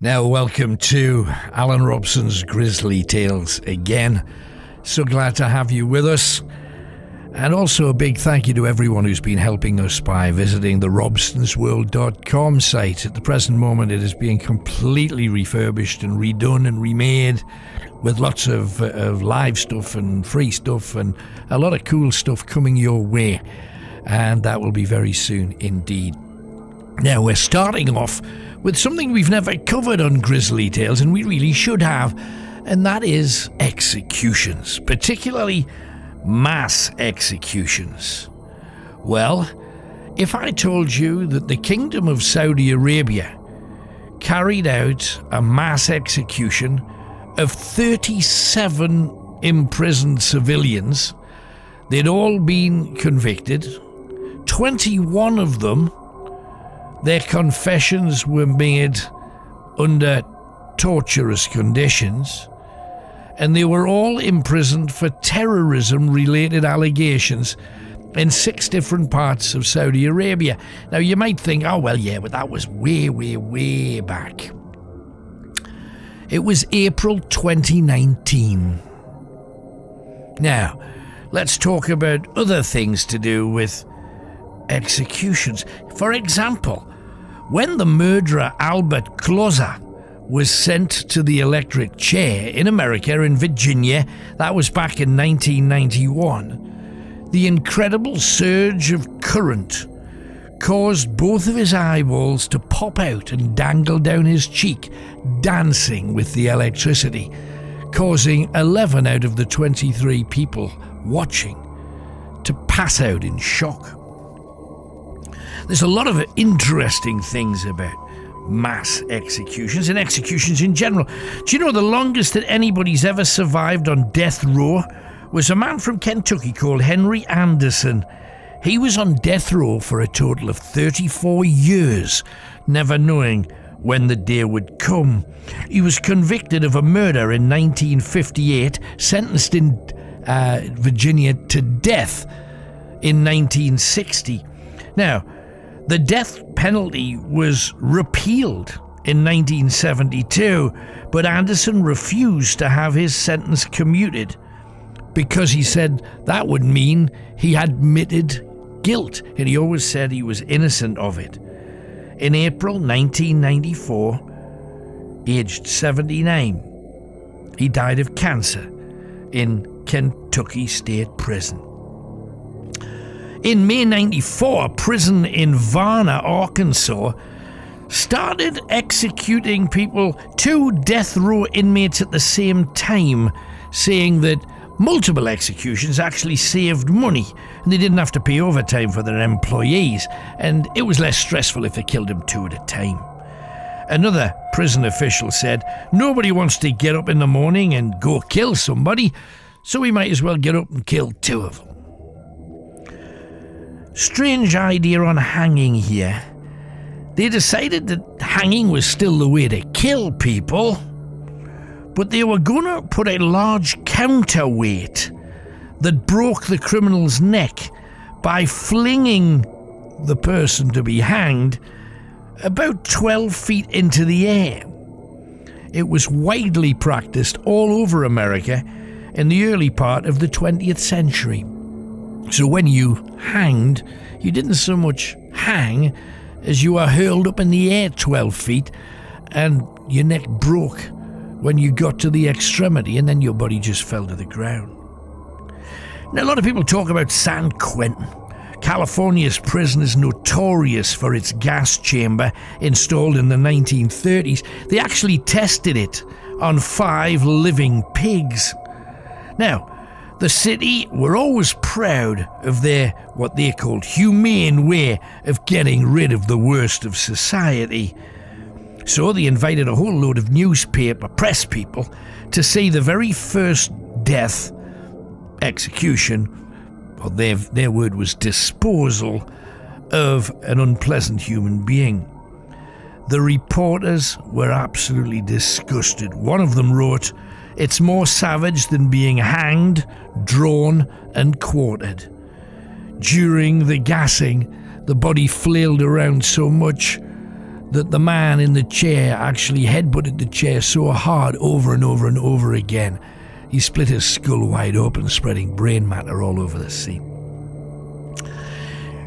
Now, welcome to Alan Robson's Grisly Tales again. So glad to have you with us. And also a big thank you to everyone who's been helping us by visiting the robsonsworld.com site. At the present moment, it is being completely refurbished and redone and remade with lots of live stuff and free stuff and a lot of cool stuff coming your way. And that will be very soon indeed. Now, we're starting off with something we've never covered on Grisly Tales, and we really should have, and that is executions, particularly mass executions. Well, if I told you that the Kingdom of Saudi Arabia carried out a mass execution of 37 imprisoned civilians, they'd all been convicted, 21 of them, their confessions were made under torturous conditions, and they were all imprisoned for terrorism-related allegations in 6 different parts of Saudi Arabia. Now, you might think, oh, well, yeah, but that was way, way, way back. It was April 2019. Now, let's talk about other things to do with executions. For example, when the murderer Albert Closer was sent to the electric chair in America, in Virginia, that was back in 1991, the incredible surge of current caused both of his eyeballs to pop out and dangle down his cheek, dancing with the electricity, causing 11 out of the 23 people watching to pass out in shock. There's a lot of interesting things about mass executions and executions in general. Do you know the longest that anybody's ever survived on death row was a man from Kentucky called Henry Anderson. He was on death row for a total of 34 years, never knowing when the day would come. He was convicted of a murder in 1958, sentenced in Virginia to death in 1960. Now, the death penalty was repealed in 1972, but Anderson refused to have his sentence commuted because he said that would mean he admitted guilt, and he always said he was innocent of it. In April 1994, aged 79, he died of cancer in Kentucky State Prison. In May 94, a prison in Varna, Arkansas, started executing people, 2 death row inmates at the same time, saying that multiple executions actually saved money and they didn't have to pay overtime for their employees, and it was less stressful if they killed them 2 at a time. Another prison official said, nobody wants to get up in the morning and go kill somebody, so we might as well get up and kill 2 of them. Strange idea on hanging here. They decided that hanging was still the way to kill people, but they were going to put a large counterweight that broke the criminal's neck by flinging the person to be hanged about 12 feet into the air. It was widely practiced all over America in the early part of the 20th century. So when you hanged, you didn't so much hang as you were hurled up in the air 12 feet and your neck broke when you got to the extremity, and then your body just fell to the ground. Now, a lot of people talk about San Quentin. California's prison is notorious for its gas chamber installed in the 1930s. They actually tested it on 5 living pigs. Now, the city were always proud of their, what they called, humane way of getting rid of the worst of society. So they invited a whole load of newspaper press people to see the very first death, execution, or their word was disposal, of an unpleasant human being. The reporters were absolutely disgusted. One of them wrote, "It's more savage than being hanged, drawn and quartered." During the gassing, the body flailed around so much that the man in the chair actually headbutted the chair so hard over and over and over again, he split his skull wide open, spreading brain matter all over the scene.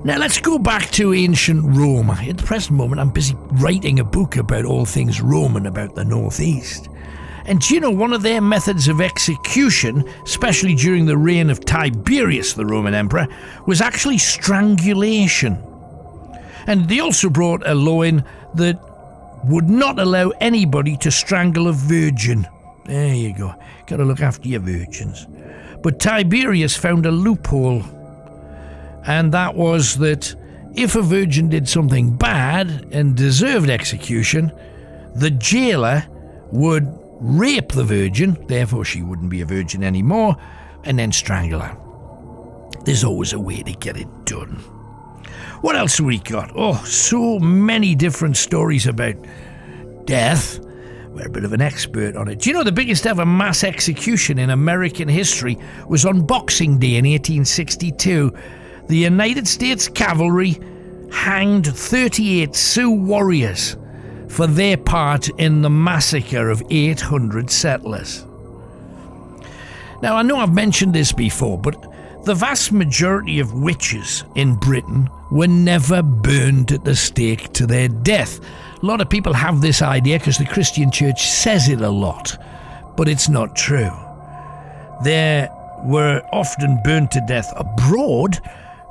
Now let's go back to ancient Rome. At the present moment, I'm busy writing a book about all things Roman, about the northeast. And do you know, one of their methods of execution, especially during the reign of Tiberius, the Roman emperor, was actually strangulation. And they also brought a law in that would not allow anybody to strangle a virgin. There you go. Got to look after your virgins. But Tiberius found a loophole. And that was that if a virgin did something bad and deserved execution, the jailer would rape the virgin, therefore she wouldn't be a virgin anymore, and then strangle her. There's always a way to get it done. What else have we got? Oh, so many different stories about death. We're a bit of an expert on it. Do you know the biggest ever mass execution in American history was on Boxing Day in 1862? The United States Cavalry hanged 38 Sioux warriors for their part in the massacre of 800 settlers. Now, I know I've mentioned this before, but the vast majority of witches in Britain were never burned at the stake to their death. A lot of people have this idea because the Christian church says it a lot, but it's not true. They were often burned to death abroad,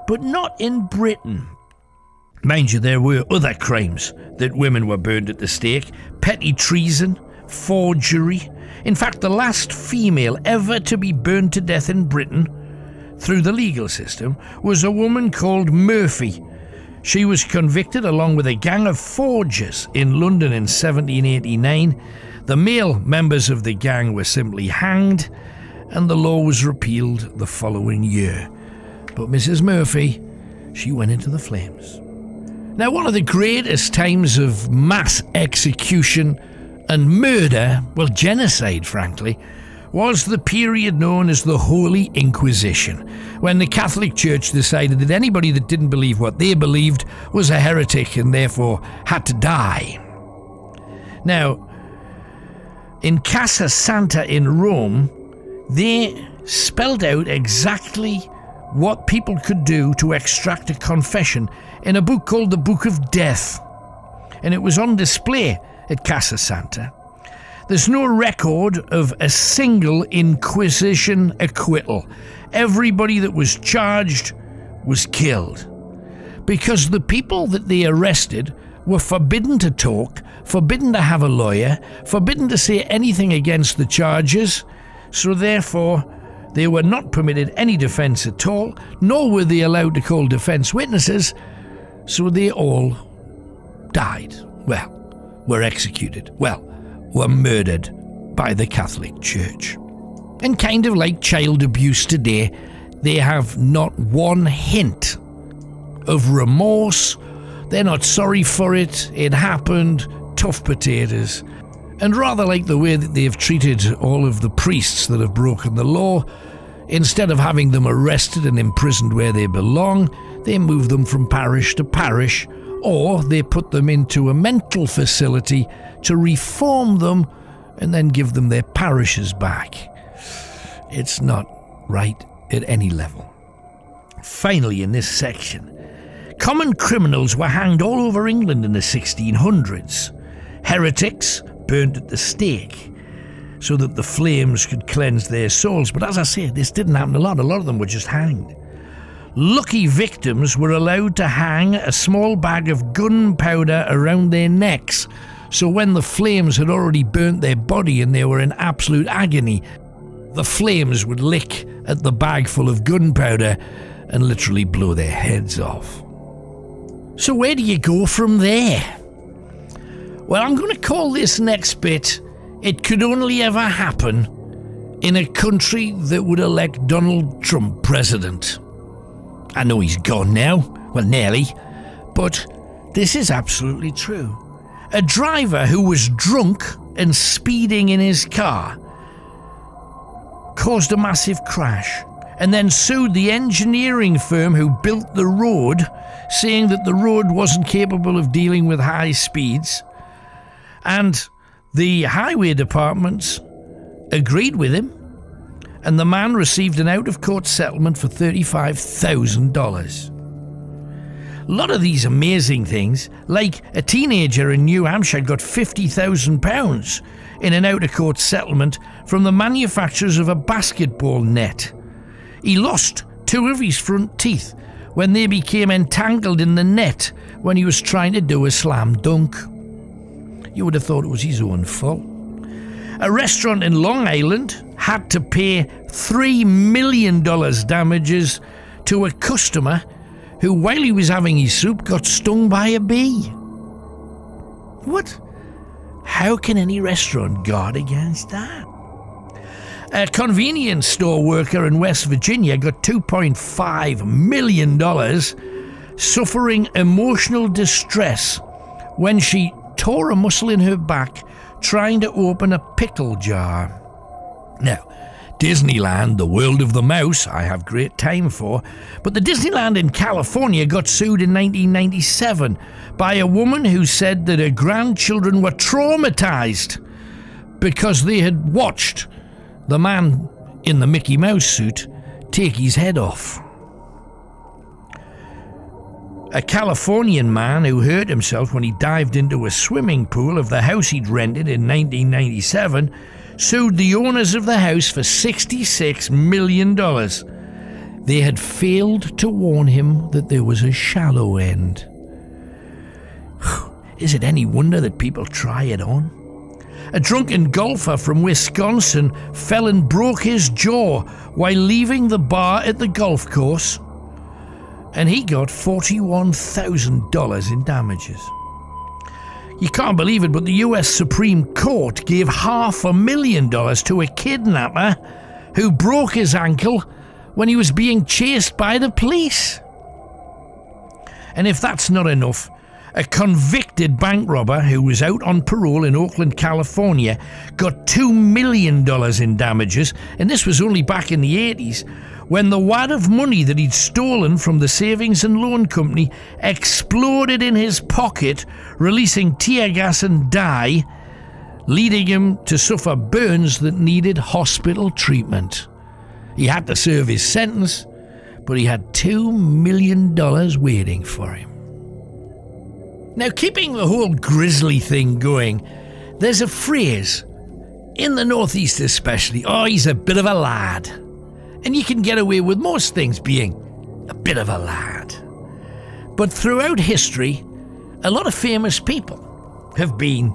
but not in Britain. Mind you, there were other crimes that women were burned at the stake: petty treason, forgery. In fact, the last female ever to be burned to death in Britain through the legal system was a woman called Murphy. She was convicted along with a gang of forgers in London in 1789. The male members of the gang were simply hanged, and the law was repealed the following year. But Mrs. Murphy, she went into the flames. Now, one of the greatest times of mass execution and murder, well, genocide, frankly, was the period known as the Holy Inquisition, when the Catholic Church decided that anybody that didn't believe what they believed was a heretic and therefore had to die. Now, in Casa Santa in Rome, they spelled out exactly what people could do to extract a confession in a book called the Book of Death. And it was on display at Casa Santa. There's no record of a single Inquisition acquittal. Everybody that was charged was killed, because the people that they arrested were forbidden to talk, forbidden to have a lawyer, forbidden to say anything against the charges, so therefore they were not permitted any defence at all, nor were they allowed to call defence witnesses, so they all died. Well, were executed. Well, were murdered by the Catholic Church. And kind of like child abuse today, they have not one hint of remorse. They're not sorry for it. It happened. Tough potatoes. And rather like the way that they've treated all of the priests that have broken the law, instead of having them arrested and imprisoned where they belong, they move them from parish to parish, or they put them into a mental facility to reform them and then give them their parishes back. It's not right at any level. Finally, in this section, common criminals were hanged all over England in the 1600s. Heretics burned at the stake so that the flames could cleanse their souls. But as I say, this didn't happen a lot. A lot of them were just hanged. Lucky victims were allowed to hang a small bag of gunpowder around their necks, so when the flames had already burnt their body and they were in absolute agony, the flames would lick at the bag full of gunpowder and literally blow their heads off. So where do you go from there? Well, I'm going to call this next bit, "It could only ever happen in a country that would elect Donald Trump president." I know he's gone now, well, nearly, but this is absolutely true. A driver who was drunk and speeding in his car caused a massive crash. and then sued the engineering firm who built the road, saying that the road wasn't capable of dealing with high speeds. And the highway departments agreed with him, and the man received an out-of-court settlement for $35,000. A lot of these amazing things, like a teenager in New Hampshire got £50,000 in an out-of-court settlement from the manufacturers of a basketball net. He lost 2 of his front teeth when they became entangled in the net when he was trying to do a slam dunk. You would have thought it was his own fault. A restaurant in Long Island had to pay $3 million damages to a customer who, while he was having his soup, got stung by a bee. What? How can any restaurant guard against that? A convenience store worker in West Virginia got $2.5 million suffering emotional distress when she tore a muscle in her back trying to open a pickle jar. Now, Disneyland, the world of the mouse, I have great time for, but the Disneyland in California got sued in 1997 by a woman who said that her grandchildren were traumatized because they had watched the man in the Mickey Mouse suit take his head off. A Californian man who hurt himself when he dived into a swimming pool of the house he'd rented in 1997 sued the owners of the house for $66 million. They had failed to warn him that there was a shallow end. Is it any wonder that people try it on? A drunken golfer from Wisconsin fell and broke his jaw while leaving the bar at the golf course, and he got $41,000 in damages. You can't believe it, but the US Supreme Court gave $500,000 to a kidnapper who broke his ankle when he was being chased by the police. And if that's not enough, a convicted bank robber who was out on parole in Oakland, California, got $2 million in damages, and this was only back in the 80s, when the wad of money that he'd stolen from the savings and loan company exploded in his pocket, releasing tear gas and dye, leading him to suffer burns that needed hospital treatment. He had to serve his sentence, but he had $2 million waiting for him. Now, keeping the whole grisly thing going, there's a phrase, in the Northeast especially, "Oh, he's a bit of a lad." And you can get away with most things being a bit of a lad. But throughout history, a lot of famous people have been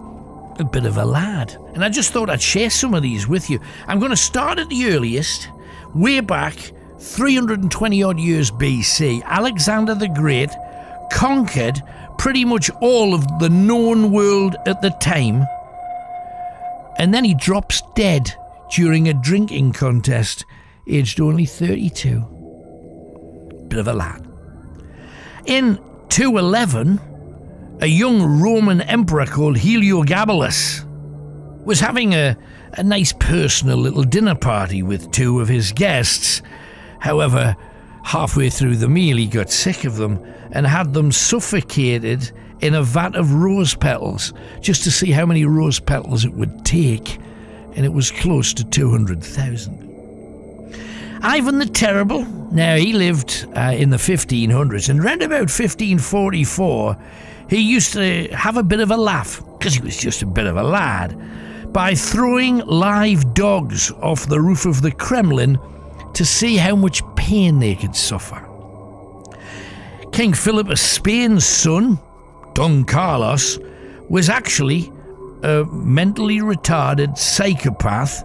a bit of a lad. And I just thought I'd share some of these with you. I'm going to start at the earliest, way back 320 odd years BC. Alexander the Great conquered pretty much all of the known world at the time, and then he drops dead during a drinking contest, aged only 32. Bit of a lad. In 211, a young Roman emperor called Heliogabalus was having a nice personal little dinner party with 2 of his guests. However, halfway through the meal he got sick of them and had them suffocated in a vat of rose petals just to see how many rose petals it would take, and it was close to 200,000. Ivan the Terrible, now he lived in the 1500s, and around about 1544 he used to have a bit of a laugh, because he was just a bit of a lad, by throwing live dogs off the roof of the Kremlin to see how much pain they could suffer. King Philip of Spain's son, Don Carlos, was actually a mentally retarded psychopath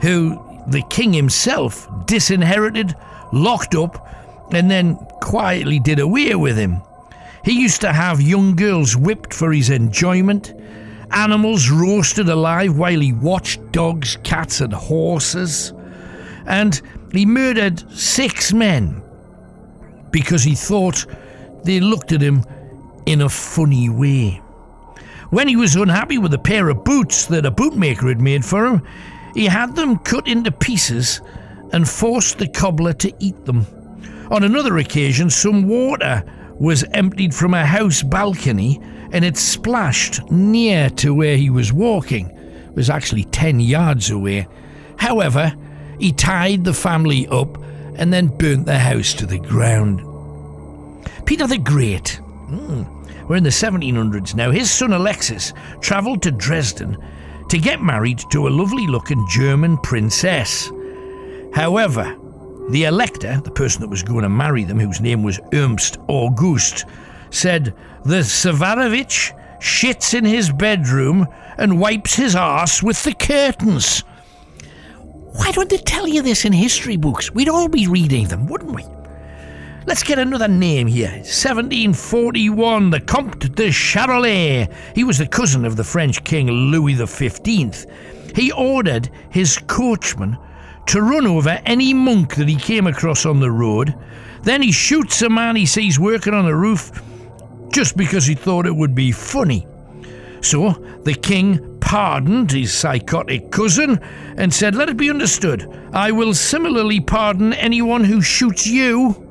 who the king himself disinherited, locked up, and then quietly did away with him. He used to have young girls whipped for his enjoyment, animals roasted alive while he watched dogs, cats and horses, and he murdered 6 men because he thought they looked at him in a funny way. When he was unhappy with a pair of boots that a bootmaker had made for him, he had them cut into pieces and forced the cobbler to eat them. On another occasion, some water was emptied from a house balcony and it splashed near to where he was walking. It was actually 10 yards away. However, he tied the family up and then burnt the house to the ground. Peter the Great. We're in the 1700s now. His son Alexis travelled to Dresden to get married to a lovely-looking German princess. However, the elector, the person that was going to marry them, whose name was Ernst August, said the Tsarevich shits in his bedroom and wipes his arse with the curtains. Why don't they tell you this in history books? We'd all be reading them, wouldn't we? Let's get another name here. 1741, the Comte de Charolais. He was the cousin of the French king Louis XV. He ordered his coachman to run over any monk that he came across on the road. Then he shoots a man he sees working on the roof just because he thought it would be funny. So the king pardoned his psychotic cousin and said, "Let it be understood, I will similarly pardon anyone who shoots you."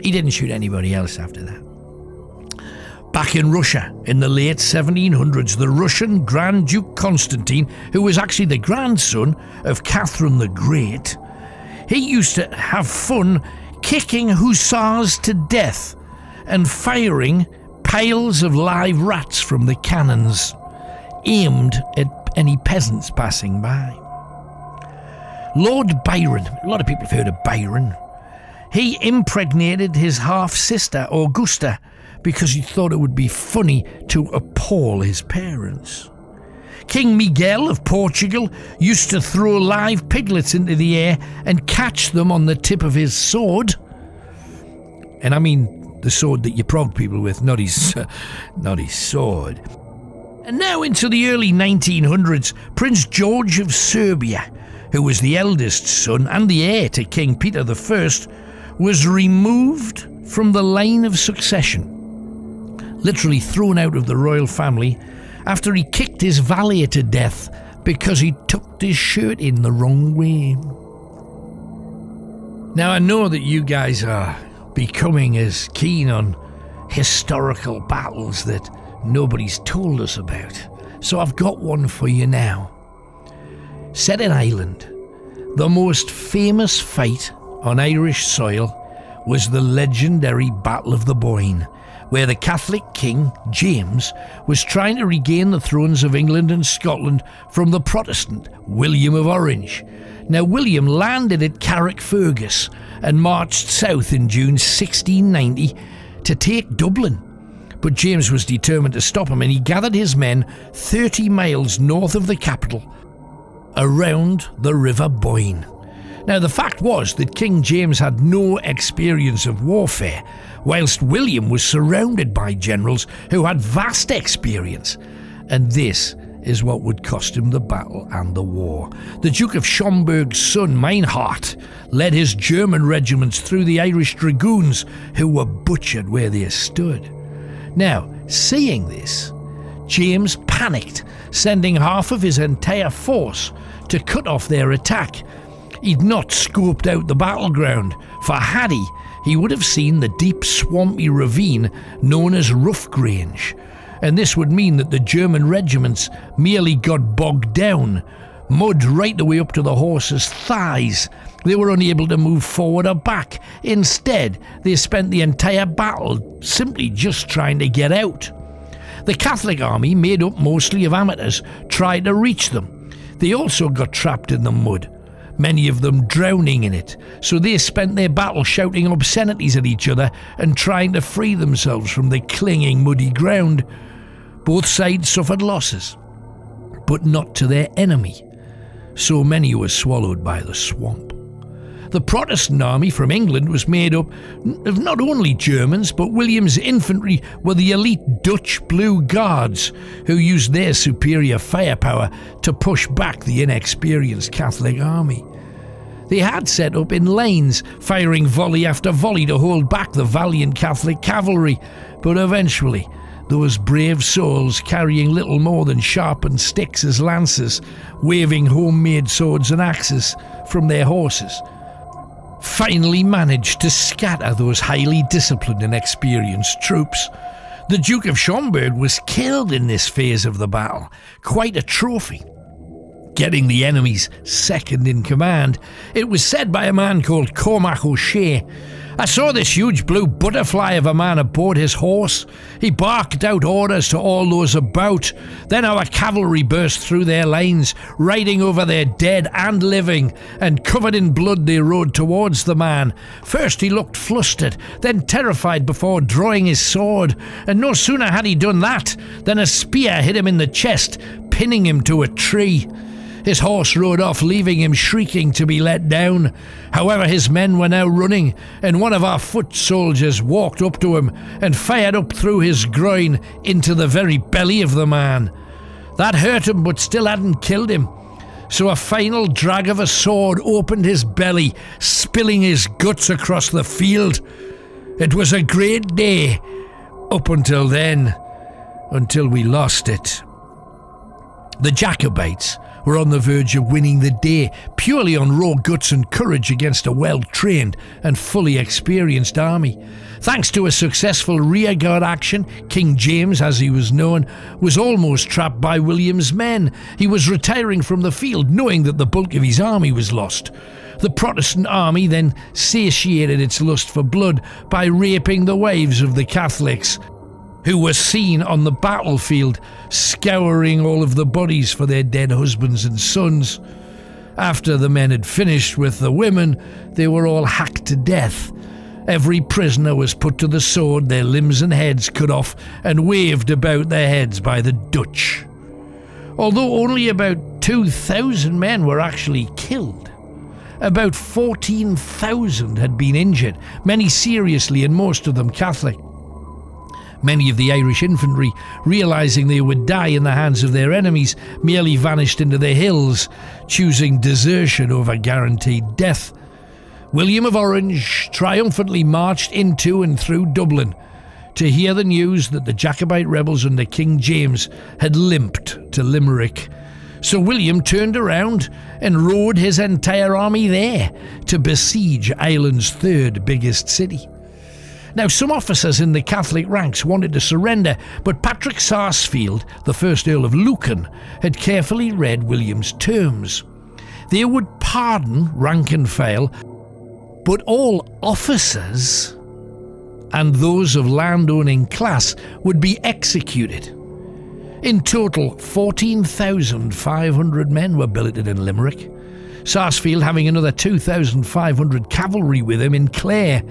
He didn't shoot anybody else after that. Back in Russia, in the late 1700s, the Russian Grand Duke Constantine, who was actually the grandson of Catherine the Great, he used to have fun kicking hussars to death and firing piles of live rats from the cannons, aimed at any peasants passing by. Lord Byron, a lot of people have heard of Byron. He impregnated his half-sister Augusta because he thought it would be funny to appall his parents. King Miguel of Portugal used to throw live piglets into the air and catch them on the tip of his sword. And I mean the sword that you prog people with, not his sword. And now into the early 1900s, Prince George of Serbia, who was the eldest son and the heir to King Peter I, was removed from the line of succession, literally thrown out of the royal family after he kicked his valet to death because he tucked his shirt in the wrong way. Now I know that you guys are becoming as keen on historical battles that nobody's told us about, so I've got one for you now. Set in Ireland, the most famous fight on Irish soil was the legendary Battle of the Boyne, where the Catholic king, James, was trying to regain the thrones of England and Scotland from the Protestant William of Orange. Now, William landed at Carrickfergus and marched south in June 1690 to take Dublin. But James was determined to stop him, and he gathered his men 30 miles north of the capital, around the River Boyne. Now, the fact was that King James had no experience of warfare, whilst William was surrounded by generals who had vast experience. And this is what would cost him the battle and the war. The Duke of Schomberg's son, Meinhard, led his German regiments through the Irish dragoons, who were butchered where they stood. Now, seeing this, James panicked, sending half of his entire force to cut off their attack. He'd not scoped out the battleground, for had he would have seen the deep swampy ravine known as Rough Grange, and this would mean that the German regiments merely got bogged down, mud right the way up to the horses' thighs. They were unable to move forward or back. Instead, they spent the entire battle simply just trying to get out. The Catholic army, made up mostly of amateurs, tried to reach them. They also got trapped in the mud, many of them drowning in it, so they spent their battle shouting obscenities at each other and trying to free themselves from the clinging muddy ground. Both sides suffered losses, but not to their enemy. So many were swallowed by the swamp. The Protestant army from England was made up of not only Germans, but William's infantry were the elite Dutch Blue Guards, who used their superior firepower to push back the inexperienced Catholic army. They had set up in lanes, firing volley after volley to hold back the valiant Catholic cavalry, but eventually those brave souls, carrying little more than sharpened sticks as lances, waving homemade swords and axes from their horses, finally managed to scatter those highly disciplined and experienced troops. The Duke of Schomberg was killed in this phase of the battle, quite a trophy. Getting the enemy's second in command, it was said by a man called Cormac O'Shea, "I saw this huge blue butterfly of a man aboard his horse. He barked out orders to all those about. Then our cavalry burst through their lines, riding over their dead and living, and covered in blood they rode towards the man. First he looked flustered, then terrified before drawing his sword, and no sooner had he done that than a spear hit him in the chest, pinning him to a tree. His horse rode off, leaving him shrieking to be let down. However, his men were now running, and one of our foot soldiers walked up to him and fired up through his groin into the very belly of the man. That hurt him, but still hadn't killed him. So a final drag of a sword opened his belly, spilling his guts across the field. It was a great day, up until then, until we lost it." The Jacobites were on the verge of winning the day, purely on raw guts and courage against a well-trained and fully experienced army. Thanks to a successful rearguard action, King James, as he was known, was almost trapped by William's men. He was retiring from the field, knowing that the bulk of his army was lost. The Protestant army then satiated its lust for blood by raping the wives of the Catholics, who were seen on the battlefield scouring all of the bodies for their dead husbands and sons. After the men had finished with the women, they were all hacked to death. Every prisoner was put to the sword, their limbs and heads cut off and waved about their heads by the Dutch. Although only about 2,000 men were actually killed, about 14,000 had been injured, many seriously and most of them Catholic. Many of the Irish infantry, realising they would die in the hands of their enemies, merely vanished into the hills, choosing desertion over guaranteed death. William of Orange triumphantly marched into and through Dublin to hear the news that the Jacobite rebels under King James had limped to Limerick. So William turned around and rode his entire army there to besiege Ireland's third biggest city. Now, some officers in the Catholic ranks wanted to surrender, but Patrick Sarsfield, the first Earl of Lucan, had carefully read William's terms. They would pardon rank and file, but all officers and those of landowning class would be executed. In total, 14,500 men were billeted in Limerick, Sarsfield having another 2,500 cavalry with him in Clare.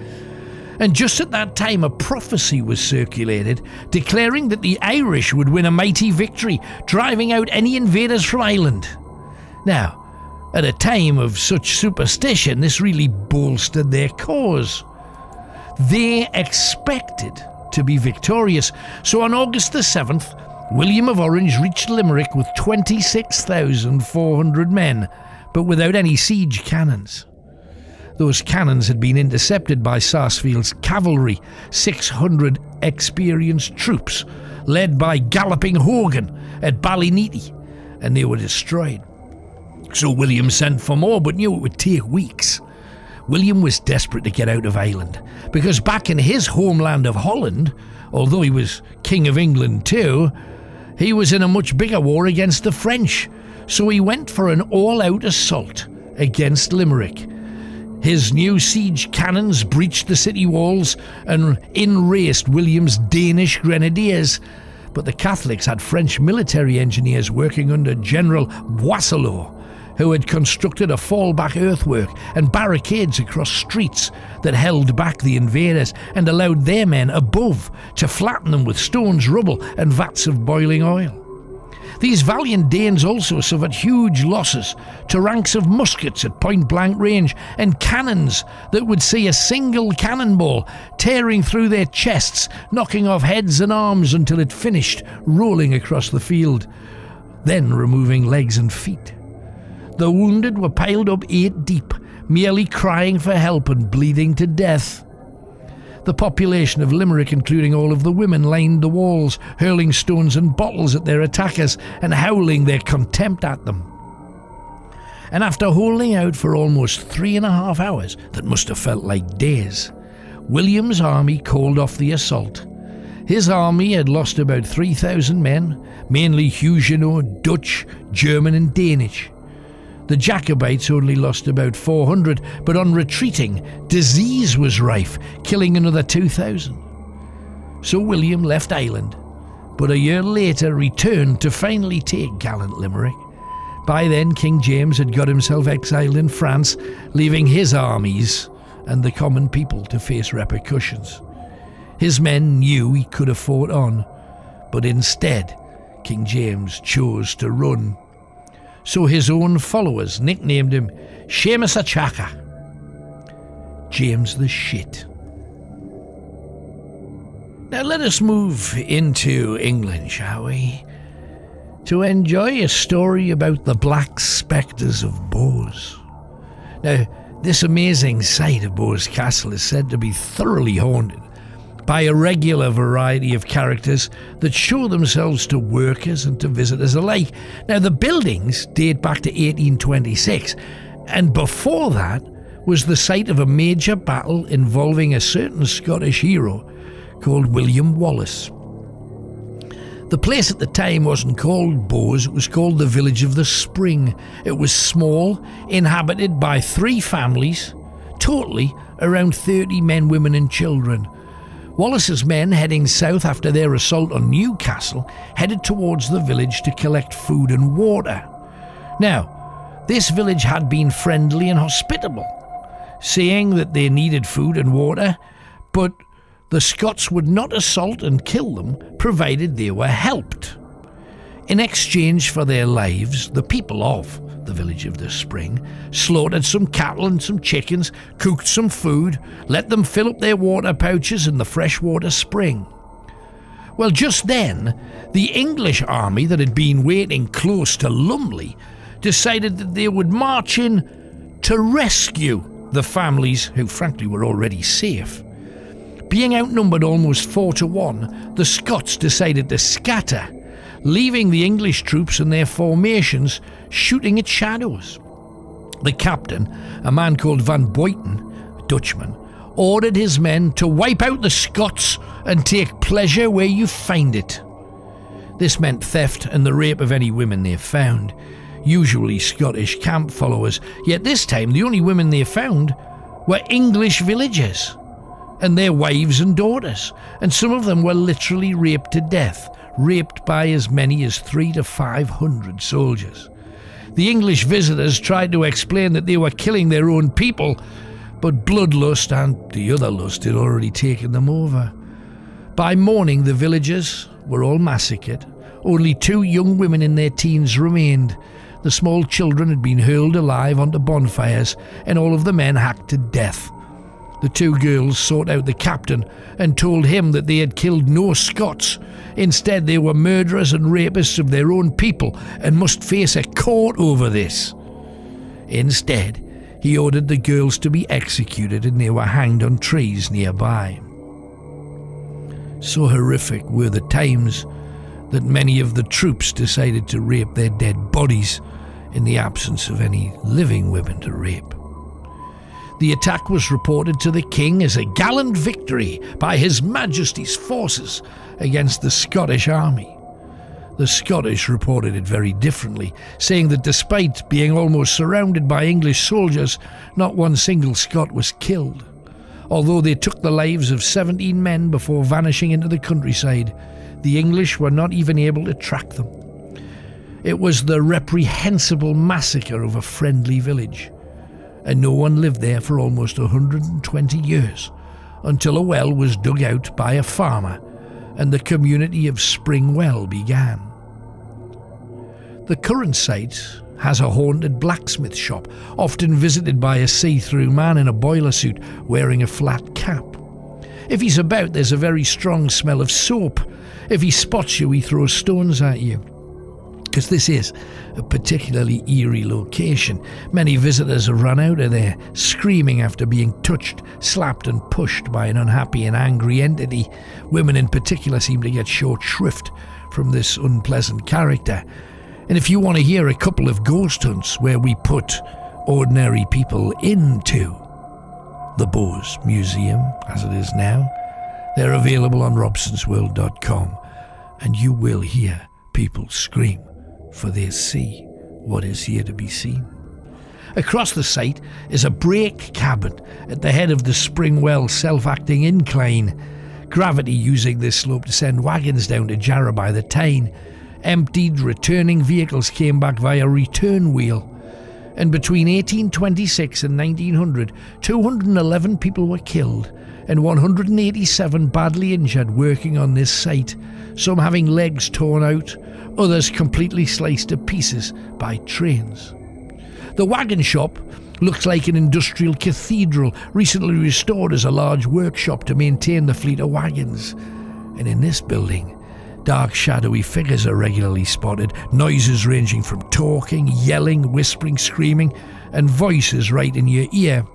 And just at that time, a prophecy was circulated declaring that the Irish would win a mighty victory, driving out any invaders from Ireland. Now, at a time of such superstition, this really bolstered their cause. They expected to be victorious, so on August the 7th, William of Orange reached Limerick with 26,400 men, but without any siege cannons. Those cannons had been intercepted by Sarsfield's cavalry, 600 experienced troops, led by Galloping Hogan at Ballyneety, and they were destroyed. So William sent for more, but knew it would take weeks. William was desperate to get out of Ireland, because back in his homeland of Holland, although he was King of England too, he was in a much bigger war against the French, so he went for an all-out assault against Limerick. His new siege cannons breached the city walls and in raced William's Danish grenadiers, but the Catholics had French military engineers working under General Boisselot, who had constructed a fallback earthwork and barricades across streets that held back the invaders and allowed their men above to flatten them with stones, rubble and vats of boiling oil. These valiant Danes also suffered huge losses to ranks of muskets at point-blank range and cannons that would see a single cannonball tearing through their chests, knocking off heads and arms until it finished rolling across the field, then removing legs and feet. The wounded were piled up 8 deep, merely crying for help and bleeding to death. The population of Limerick, including all of the women, lined the walls, hurling stones and bottles at their attackers and howling their contempt at them. and after holding out for almost 3.5 hours that must have felt like days, William's army called off the assault. His army had lost about 3,000 men, mainly Huguenot, Dutch, German and Danish. The Jacobites only lost about 400, but on retreating, disease was rife, killing another 2,000. So William left Ireland, but a year later returned to finally take gallant Limerick. By then, King James had got himself exiled in France, leaving his armies and the common people to face repercussions. His men knew he could have fought on, but instead, King James chose to run. So his own followers nicknamed him Seamus a Chaka, James the Shit. Now let us move into England, shall we? To enjoy a story about the Black Spectres of Bowes. Now, this amazing site of Bowes Castle is said to be thoroughly haunted by a regular variety of characters that show themselves to workers and to visitors alike. Now, the buildings date back to 1826, and before that was the site of a major battle involving a certain Scottish hero called William Wallace. The place at the time wasn't called Bowes, it was called the Village of the Spring. It was small, inhabited by 3 families, totally around 30 men, women and children. Wallace's men, heading south after their assault on Newcastle, headed towards the village to collect food and water. Now, this village had been friendly and hospitable, saying that they needed food and water, but the Scots would not assault and kill them, provided they were helped. In exchange for their lives, the people of the Village of the Spring slaughtered some cattle and some chickens, cooked some food, let them fill up their water pouches in the freshwater spring. Well, just then, the English army that had been waiting close to Lumley decided that they would march in to rescue the families who frankly were already safe. Being outnumbered almost 4-1, the Scots decided to scatter, leaving the English troops in their formations shooting at shadows. The captain, a man called Van Boyten, a Dutchman, ordered his men to wipe out the Scots and take pleasure where you find it. This meant theft and the rape of any women they found, usually Scottish camp followers, yet this time the only women they found were English villagers and their wives and daughters, and some of them were literally raped to death, raped by as many as 300 to 500 soldiers. The English visitors tried to explain that they were killing their own people, but bloodlust and the other lust had already taken them over. By morning, the villagers were all massacred. Only 2 young women in their teens remained. The small children had been hurled alive onto bonfires, and all of the men hacked to death. The 2 girls sought out the captain and told him that they had killed no Scots. Instead, they were murderers and rapists of their own people and must face a court over this. Instead, he ordered the girls to be executed and they were hanged on trees nearby. So horrific were the times that many of the troops decided to rape their dead bodies in the absence of any living women to rape. The attack was reported to the king as a gallant victory by His Majesty's forces against the Scottish army. The Scottish reported it very differently, saying that despite being almost surrounded by English soldiers, not one single Scot was killed. Although they took the lives of 17 men before vanishing into the countryside, the English were not even able to track them. It was the reprehensible massacre of a friendly village, and no one lived there for almost 120 years, until a well was dug out by a farmer and the community of Spring Well began. The current site has a haunted blacksmith shop, often visited by a see-through man in a boiler suit wearing a flat cap. If he's about, there's a very strong smell of soap. If he spots you, he throws stones at you. Because this is a particularly eerie location. Many visitors have run out of there, screaming after being touched, slapped and pushed by an unhappy and angry entity. Women in particular seem to get short shrift from this unpleasant character. And if you want to hear a couple of ghost hunts where we put ordinary people into the Bowes Museum, as it is now, they're available on robsonsworld.com, and you will hear people scream, for they see what is here to be seen. Across the site is a brake cabin at the head of the Springwell self-acting incline, gravity using this slope to send wagons down to Jarrow by the Tyne. Emptied, returning vehicles came back via return wheel. And between 1826 and 1900, 211 people were killed and 187 badly injured working on this site, some having legs torn out, others completely sliced to pieces by trains. The wagon shop looks like an industrial cathedral, recently restored as a large workshop to maintain the fleet of wagons. And in this building, dark shadowy figures are regularly spotted, noises ranging from talking, yelling, whispering, screaming, and voices right in your ear.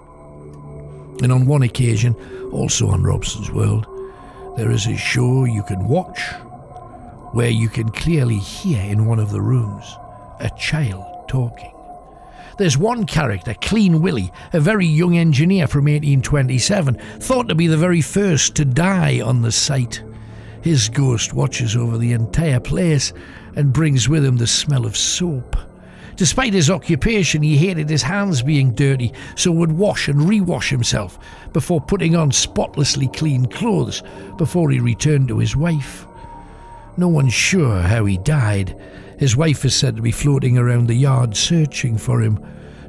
And on one occasion, also on Robson's World, there is a show you can watch where you can clearly hear in one of the rooms a child talking. There's one character, Clean Willie, a very young engineer from 1827, thought to be the very first to die on the site. His ghost watches over the entire place and brings with him the smell of soap. Despite his occupation, he hated his hands being dirty, so would wash and rewash himself before putting on spotlessly clean clothes before he returned to his wife. No one's sure how he died. His wife is said to be floating around the yard searching for him.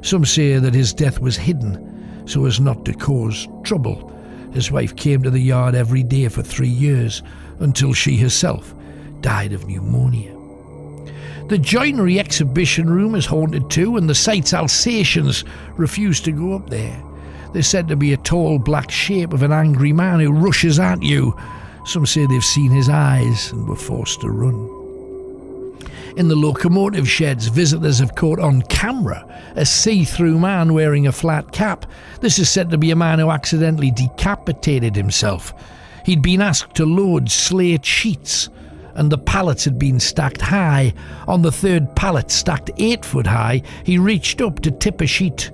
Some say that his death was hidden so as not to cause trouble. His wife came to the yard every day for 3 years until she herself died of pneumonia. The joinery exhibition room is haunted too, and the site's Alsatians refuse to go up there. There's said to be a tall black shape of an angry man who rushes at you. Some say they've seen his eyes and were forced to run. In the locomotive sheds, visitors have caught on camera a see-through man wearing a flat cap. This is said to be a man who accidentally decapitated himself. He'd been asked to load slate sheets, and the pallets had been stacked high. On the third pallet, stacked 8 foot high, he reached up to tip a sheet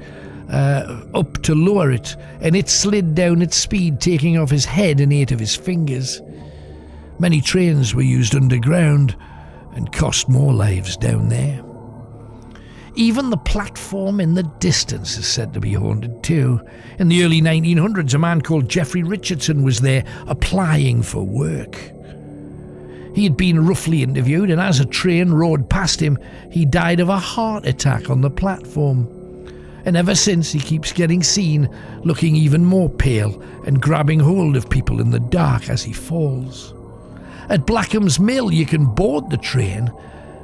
up to lower it, and it slid down at speed, taking off his head and 8 of his fingers. Many trains were used underground and cost more lives down there. Even the platform in the distance is said to be haunted too. In the early 1900s, a man called Geoffrey Richardson was there applying for work. He had been roughly interviewed, and as a train roared past him, he died of a heart attack on the platform. And ever since, he keeps getting seen, looking even more pale and grabbing hold of people in the dark as he falls. At Blackham's Mill, you can board the train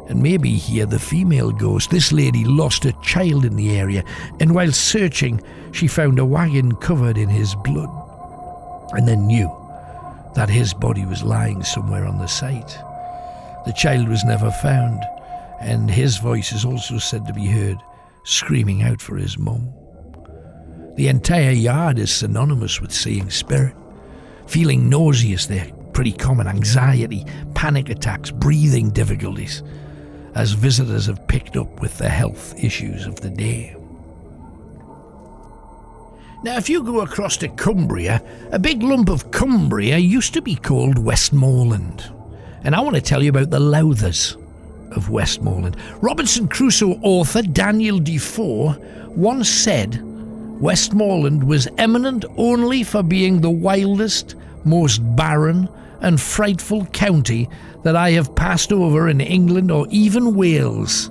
and maybe hear the female ghost. This lady lost a child in the area, and while searching, she found a wagon covered in his blood, and then knew that his body was lying somewhere on the site. The child was never found, and his voice is also said to be heard screaming out for his mum. The entire yard is synonymous with seeing spirit. Feeling nauseous, they're pretty common. Anxiety, panic attacks, breathing difficulties, as visitors have picked up with the health issues of the day. Now, if you go across to Cumbria, a big lump of Cumbria used to be called Westmoreland. And I want to tell you about the Lowthers of Westmoreland. Robinson Crusoe author Daniel Defoe once said Westmoreland was eminent only for being the wildest, most barren and frightful county that I have passed over in England or even Wales.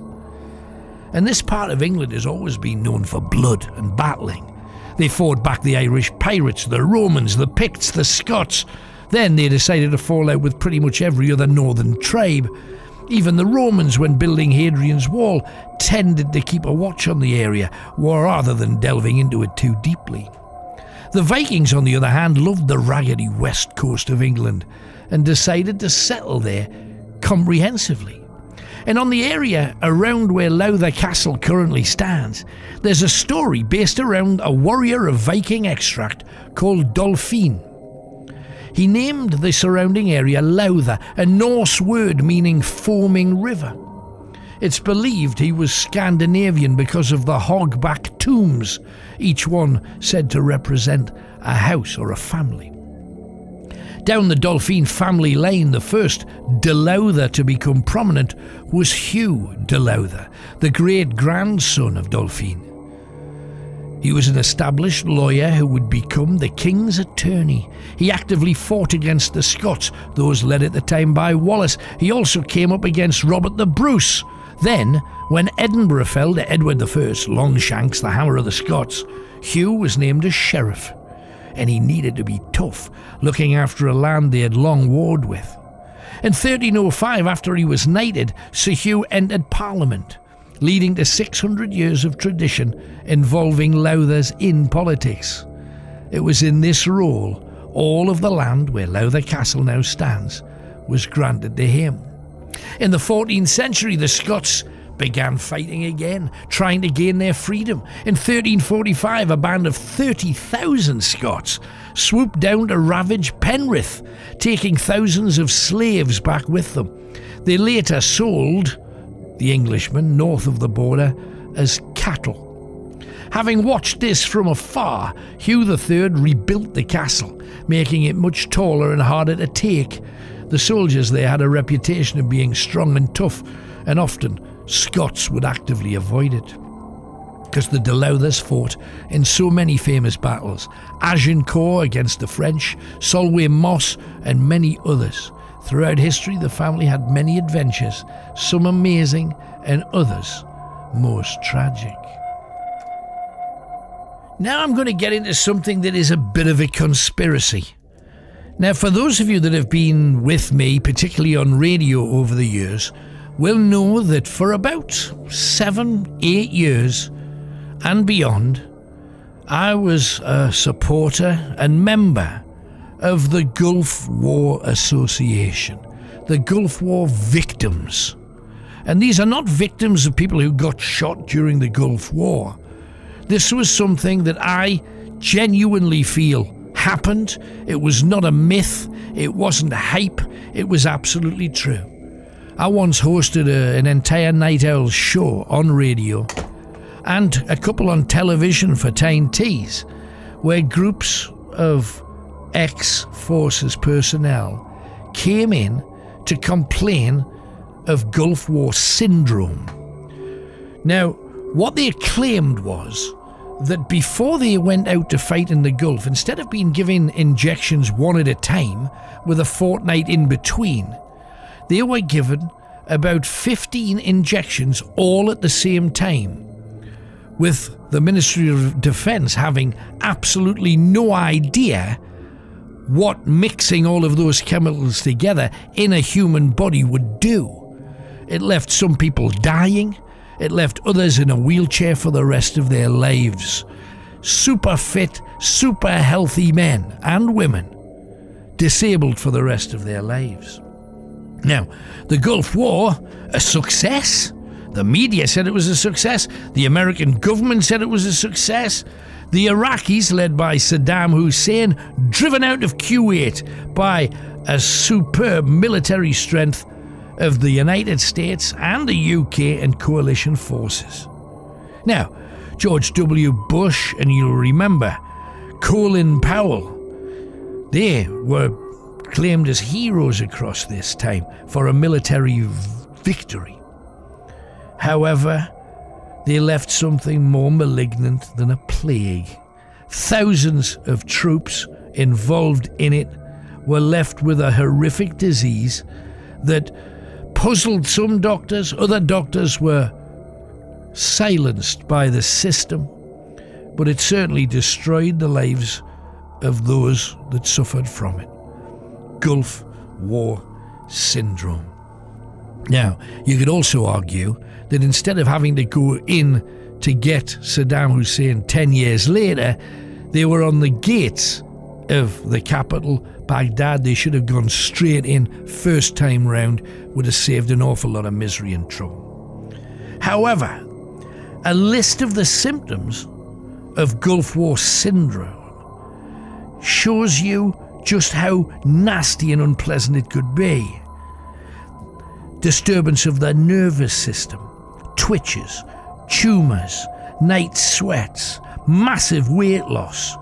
And this part of England has always been known for blood and battling. They fought back the Irish pirates, the Romans, the Picts, the Scots. Then they decided to fall out with pretty much every other northern tribe. Even the Romans, when building Hadrian's Wall, tended to keep a watch on the area rather than delving into it too deeply. The Vikings, on the other hand, loved the raggedy west coast of England and decided to settle there comprehensively. And on the area around where Lowther Castle currently stands, there's a story based around a warrior of Viking extract called Dolfin. He named the surrounding area Lowther, a Norse word meaning foaming river. It's believed he was Scandinavian because of the hogback tombs, each one said to represent a house or a family. Down the Dolphin family lane, the first de Lowther to become prominent was Hugh de Lowther, the great-grandson of Dolphin. He was an established lawyer who would become the king's attorney. He actively fought against the Scots, those led at the time by Wallace. He also came up against Robert the Bruce. Then, when Edinburgh fell to Edward I, Longshanks, the Hammer of the Scots, Hugh was named as sheriff, and he needed to be tough, looking after a land they had long warred with. In 1305, after he was knighted, Sir Hugh entered Parliament, leading to 600 years of tradition involving Lowthers in politics. It was in this role all of the land where Lowther Castle now stands was granted to him. In the 14th century, the Scots began fighting again, trying to gain their freedom. In 1345, a band of 30,000 Scots swooped down to ravage Penrith, taking thousands of slaves back with them. They later sold the Englishmen north of the border as cattle. Having watched this from afar, Hugh III rebuilt the castle, making it much taller and harder to take. The soldiers there had a reputation of being strong and tough, and often Scots would actively avoid it, because the de Lowthers fought in so many famous battles: Agincourt against the French, Solway Moss, and many others. Throughout history, the family had many adventures, some amazing and others most tragic. Now I'm going to get into something that is a bit of a conspiracy. Now, for those of you that have been with me, particularly on radio over the years, will know that for about 7-8 years and beyond, I was a supporter and member of the Gulf War Association, the Gulf War victims. And these are not victims of people who got shot during the Gulf War. This was something that I genuinely feel happened. It was not a myth. It wasn't hype. It was absolutely true. I once hosted an entire Night Owl show on radio and a couple on television for Tyne Tees, where groups of ex-forces personnel came in to complain of Gulf War syndrome. Now, what they claimed was that before they went out to fight in the Gulf, instead of being given injections one at a time with a fortnight in between, they were given about 15 injections all at the same time, with the Ministry of Defence having absolutely no idea what mixing all of those chemicals together in a human body would do. It left some people dying. It left others in a wheelchair for the rest of their lives. Super fit, super healthy men and women disabled for the rest of their lives. Now, the Gulf War, a success. The media said it was a success. The American government said it was a success. The Iraqis, led by Saddam Hussein, driven out of Kuwait by a superb military strength of the United States and the UK and coalition forces. Now, George W. Bush, and you'll remember Colin Powell, they were claimed as heroes across this time for a military victory. However, they left something more malignant than a plague. Thousands of troops involved in it were left with a horrific disease that puzzled some doctors. Other doctors were silenced by the system, but it certainly destroyed the lives of those that suffered from it. Gulf War syndrome. Now, you could also argue that instead of having to go in to get Saddam Hussein 10 years later, they were on the gates of the capital, Baghdad. They should have gone straight in first time round, would have saved an awful lot of misery and trouble. However, a list of the symptoms of Gulf War syndrome shows you just how nasty and unpleasant it could be. Disturbance of the nervous system, twitches, tumours, night sweats, massive weight loss,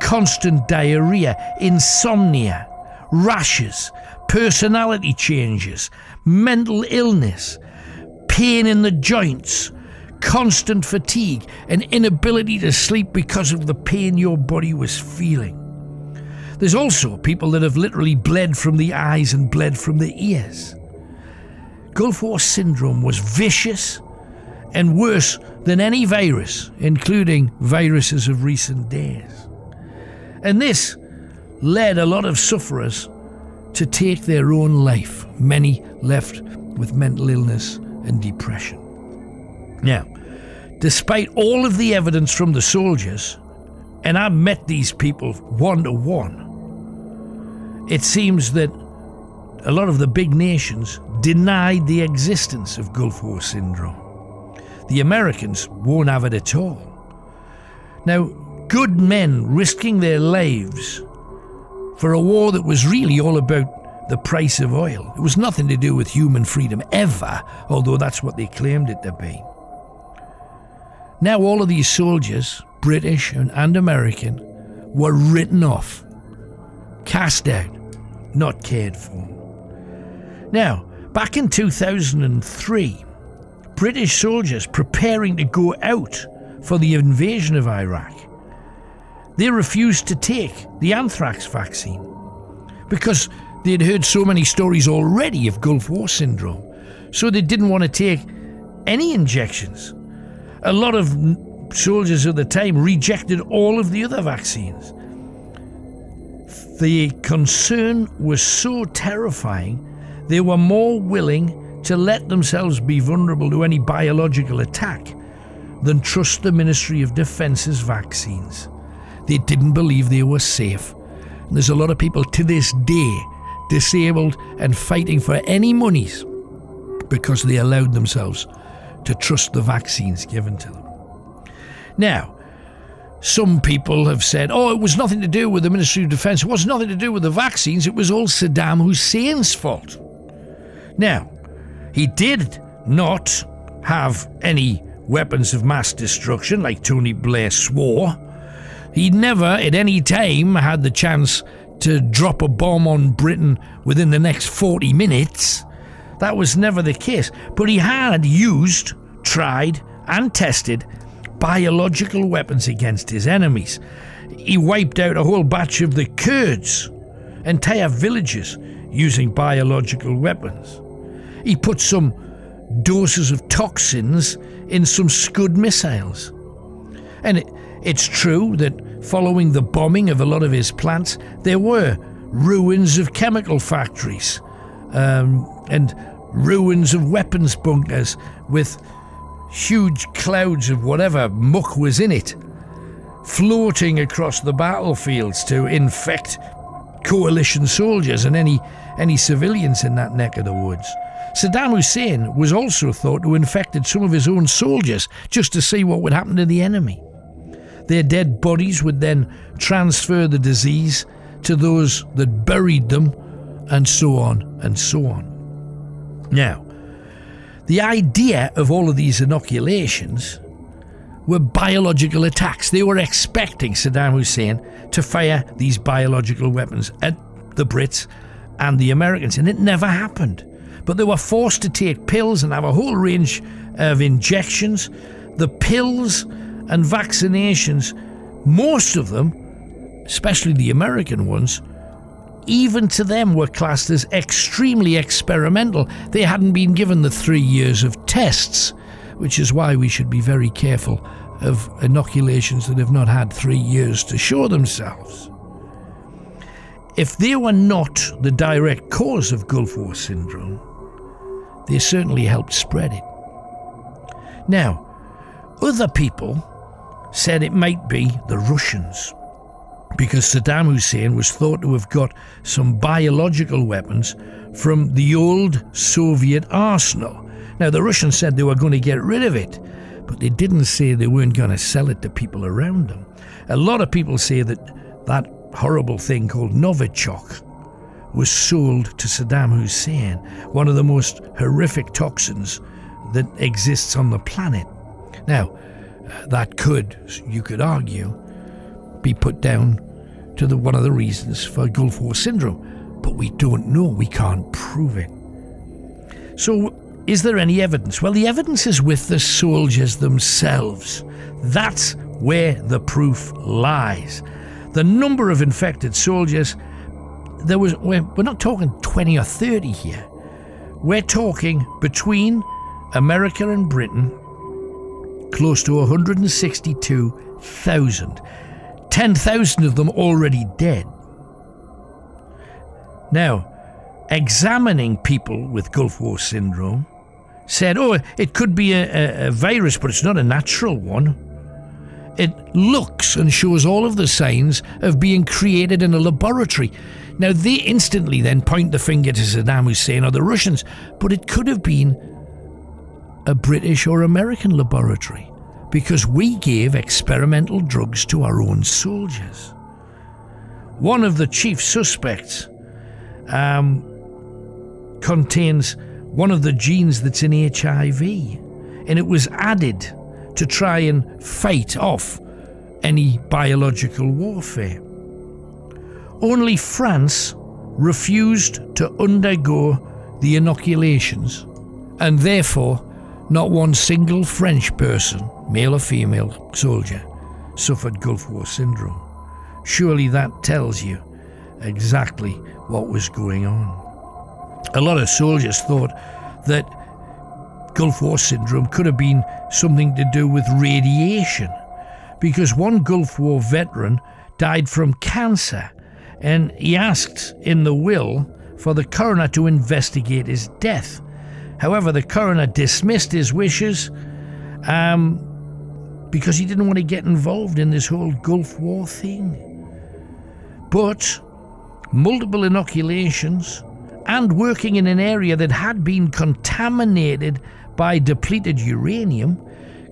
constant diarrhea, insomnia, rashes, personality changes, mental illness, pain in the joints, constant fatigue, and inability to sleep because of the pain your body was feeling. There's also people that have literally bled from the eyes and bled from the ears. Gulf War syndrome was vicious and worse than any virus, including viruses of recent days. And this led a lot of sufferers to take their own life, many left with mental illness and depression. Now, despite all of the evidence from the soldiers, and I met these people one-to-one, it seems that a lot of the big nations denied the existence of Gulf War syndrome. The Americans won't have it at all. Now, good men risking their lives for a war that was really all about the price of oil. It was nothing to do with human freedom ever, although that's what they claimed it to be. Now all of these soldiers, British and American, were written off, cast out, not cared for. Now, back in 2003, British soldiers preparing to go out for the invasion of Iraq, they refused to take the anthrax vaccine because they'd heard so many stories already of Gulf War syndrome, so they didn't want to take any injections. A lot of soldiers at the time rejected all of the other vaccines. The concern was so terrifying, they were more willing to let themselves be vulnerable to any biological attack than trust the Ministry of Defence's vaccines. They didn't believe they were safe. And there's a lot of people to this day disabled and fighting for any monies because they allowed themselves to trust the vaccines given to them. Now, some people have said, oh, it was nothing to do with the Ministry of Defence, it was nothing to do with the vaccines, it was all Saddam Hussein's fault. Now, he did not have any weapons of mass destruction like Tony Blair swore. He never at any time had the chance to drop a bomb on Britain within the next 40 minutes. That was never the case. But he had used, tried and tested biological weapons against his enemies. He wiped out a whole batch of the Kurds, entire villages, using biological weapons. He put some doses of toxins in some Scud missiles. And it's true that following the bombing of a lot of his plants, there were ruins of chemical factories and ruins of weapons bunkers with huge clouds of whatever muck was in it floating across the battlefields to infect coalition soldiers and any civilians in that neck of the woods. Saddam Hussein was also thought to have infected some of his own soldiers just to see what would happen to the enemy. Their dead bodies would then transfer the disease to those that buried them, and so on and so on. Now, the idea of all of these inoculations were biological attacks. They were expecting Saddam Hussein to fire these biological weapons at the Brits and the Americans, and it never happened. But they were forced to take pills and have a whole range of injections. The pills and vaccinations, most of them, especially the American ones, even to them were classed as extremely experimental. They hadn't been given the 3 years of tests, which is why we should be very careful of inoculations that have not had 3 years to show themselves. If they were not the direct cause of Gulf War syndrome, they certainly helped spread it. Now, other people said it might be the Russians, because Saddam Hussein was thought to have got some biological weapons from the old Soviet arsenal. Now, the Russians said they were going to get rid of it, but they didn't say they weren't going to sell it to people around them. A lot of people say that that horrible thing called Novichok was sold to Saddam Hussein, one of the most horrific toxins that exists on the planet. Now, that could, you could argue, be put down to one of the reasons for Gulf War syndrome, but we don't know, we can't prove it. So, is there any evidence? Well, the evidence is with the soldiers themselves. That's where the proof lies. The number of infected soldiers, we're not talking 20 or 30 here. We're talking between America and Britain, close to 162,000. 10,000 of them already dead. Now, examining people with Gulf War syndrome said, oh, it could be a virus, but it's not a natural one. It looks and shows all of the signs of being created in a laboratory. Now, they instantly then point the finger to Saddam Hussein or the Russians, but it could have been a British or American laboratory, because we gave experimental drugs to our own soldiers. One of the chief suspects contains one of the genes that's in HIV, and it was added to try and fight off any biological warfare. Only France refused to undergo the inoculations, and therefore not one single French person, male or female soldier, suffered Gulf War syndrome. Surely that tells you exactly what was going on. A lot of soldiers thought that Gulf War syndrome could have been something to do with radiation, because one Gulf War veteran died from cancer, and he asked in the will for the coroner to investigate his death. However, the coroner dismissed his wishes because he didn't want to get involved in this whole Gulf War thing. But multiple inoculations and working in an area that had been contaminated by depleted uranium,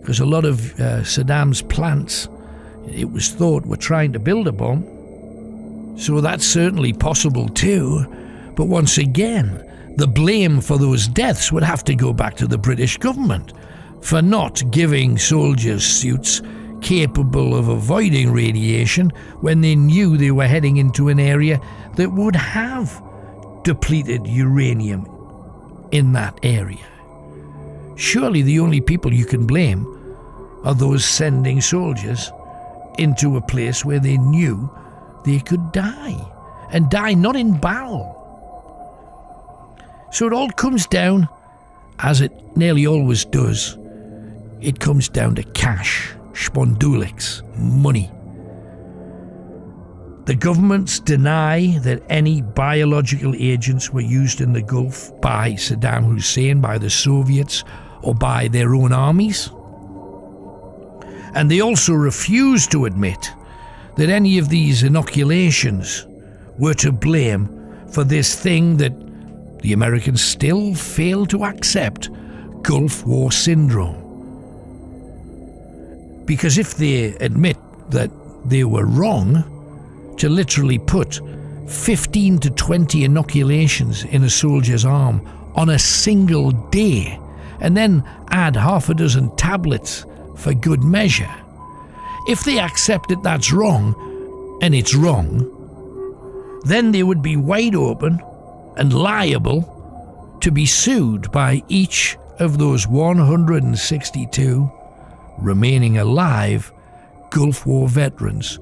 because a lot of Saddam's plants, it was thought, were trying to build a bomb. So that's certainly possible too. But once again, the blame for those deaths would have to go back to the British government for not giving soldiers suits capable of avoiding radiation when they knew they were heading into an area that would have depleted uranium in that area. Surely the only people you can blame are those sending soldiers into a place where they knew they could die, and die not in battle. So it all comes down, as it nearly always does, it comes down to cash, spondulics, money. The governments deny that any biological agents were used in the Gulf by Saddam Hussein, by the Soviets, or by their own armies. And they also refuse to admit that any of these inoculations were to blame for this thing that the Americans still fail to accept, Gulf War syndrome. Because if they admit that they were wrong to literally put 15 to 20 inoculations in a soldier's arm on a single day, and then add half a dozen tablets for good measure, if they accept that that's wrong, and it's wrong, then they would be wide open and liable to be sued by each of those 162 remaining alive Gulf War veterans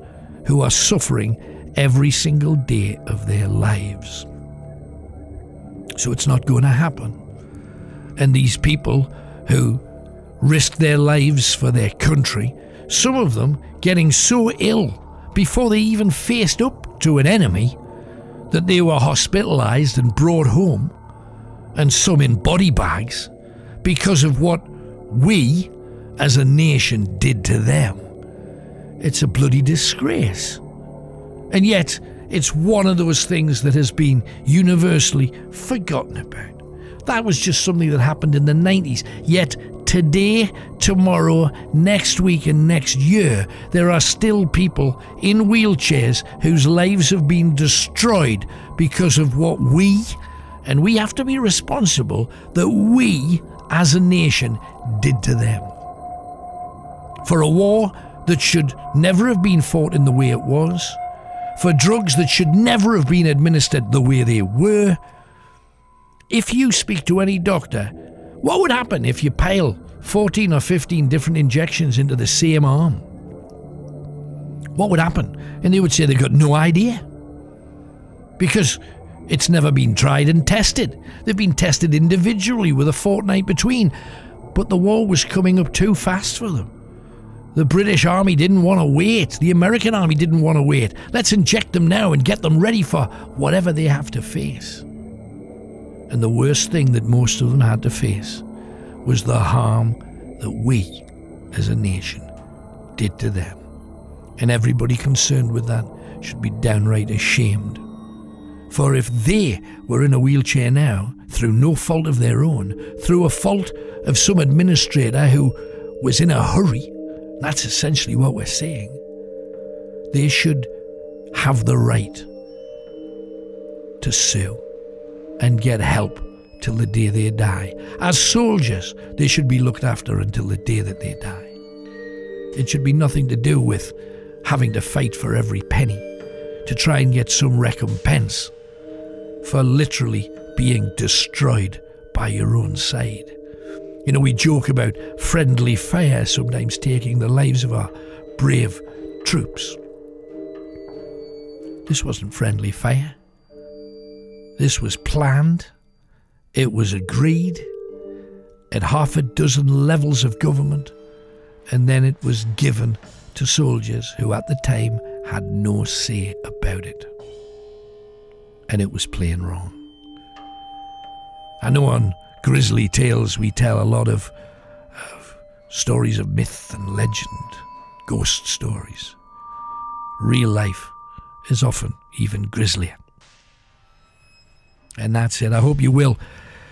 who are suffering every single day of their lives. So it's not going to happen. And these people who risked their lives for their country, some of them getting so ill before they even faced up to an enemy that they were hospitalized and brought home, and some in body bags, because of what we as a nation did to them. It's a bloody disgrace. And yet, it's one of those things that has been universally forgotten about. That was just something that happened in the 90s. Yet today, tomorrow, next week and next year, there are still people in wheelchairs whose lives have been destroyed because of what we, and we have to be responsible, that we as a nation did to them. For a war that should never have been fought in the way it was, for drugs that should never have been administered the way they were. If you speak to any doctor, what would happen if you pile 14 or 15 different injections into the same arm? What would happen? And they would say they've got no idea. Because it's never been tried and tested. They've been tested individually with a fortnight between. But the war was coming up too fast for them. The British Army didn't want to wait. The American Army didn't want to wait. Let's inject them now and get them ready for whatever they have to face. And the worst thing that most of them had to face was the harm that we, as a nation, did to them. And everybody concerned with that should be downright ashamed. For if they were in a wheelchair now, through no fault of their own, through a fault of some administrator who was in a hurry, that's essentially what we're saying, they should have the right to sue and get help till the day they die. As soldiers, they should be looked after until the day that they die. It should be nothing to do with having to fight for every penny to try and get some recompense for literally being destroyed by your own side. You know, we joke about friendly fire sometimes taking the lives of our brave troops. This wasn't friendly fire. This was planned. It was agreed at half a dozen levels of government, and then it was given to soldiers who at the time had no say about it. And it was plain wrong. I know on Grisly Tales we tell a lot of stories of myth and legend, ghost stories. Real life is often even grislier. And that's it. I hope you will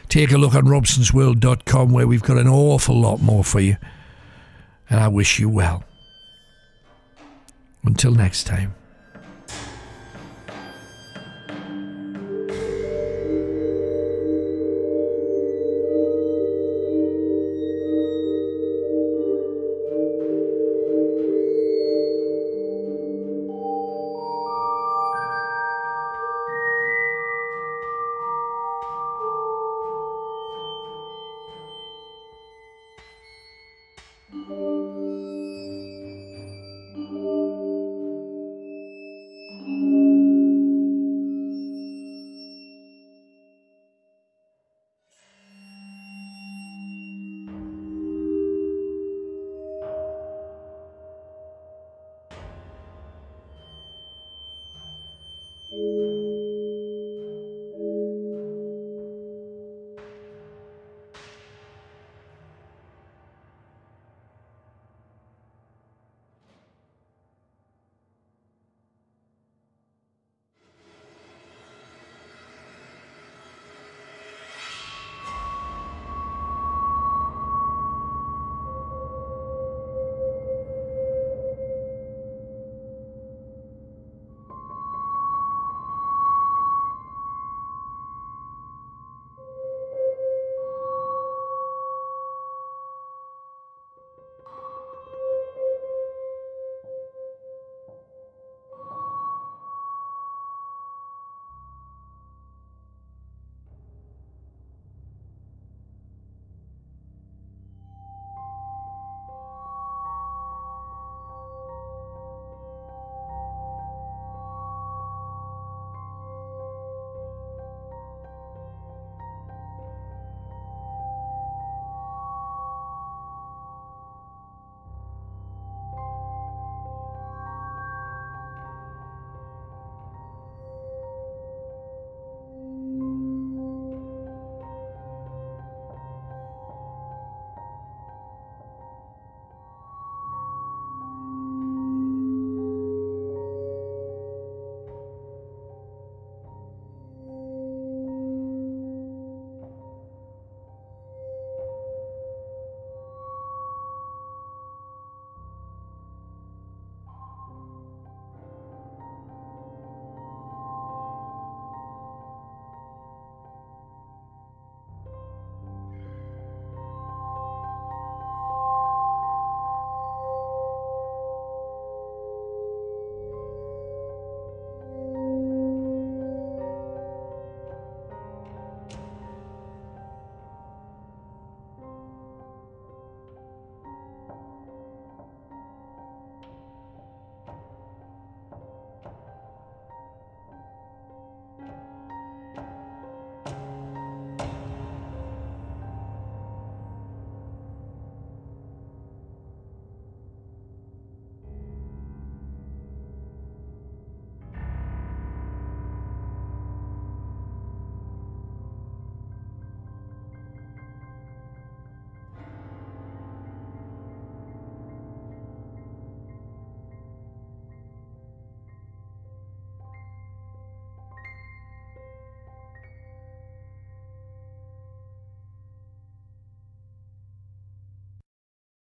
take a look on robsonsworld.com, where we've got an awful lot more for you. And I wish you well. Until next time.